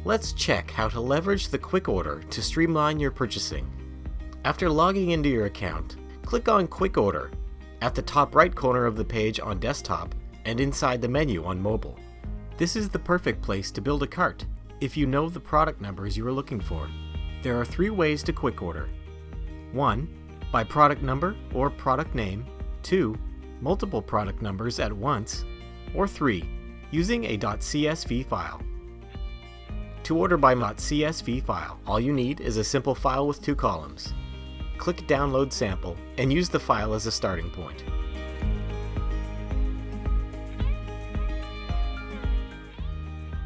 Let's check how to leverage the Quick Order to streamline your purchasing. After logging into your account, click on Quick Order at the top right corner of the page on desktop and inside the menu on mobile. This is the perfect place to build a cart if you know the product numbers you are looking for. There are 3 ways to Quick Order. 1. By product number or product name. 2. Multiple product numbers at once. Or 3. Using a .csv file. To order by .csv file, all you need is a simple file with 2 columns. Click Download Sample and use the file as a starting point.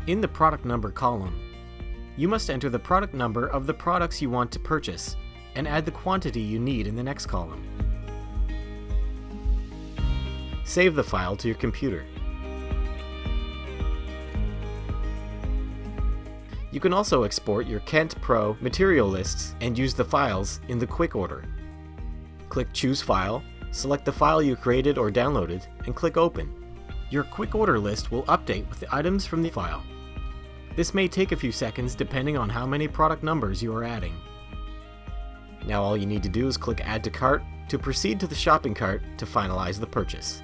In the product number column, you must enter the product number of the products you want to purchase and add the quantity you need in the next column. Save the file to your computer. You can also export your Kent Pro material lists and use the files in the Quick Order. Click Choose File, select the file you created or downloaded, and click Open. Your Quick Order list will update with the items from the file. This may take a few seconds depending on how many product numbers you are adding. Now all you need to do is click Add to Cart to proceed to the shopping cart to finalize the purchase.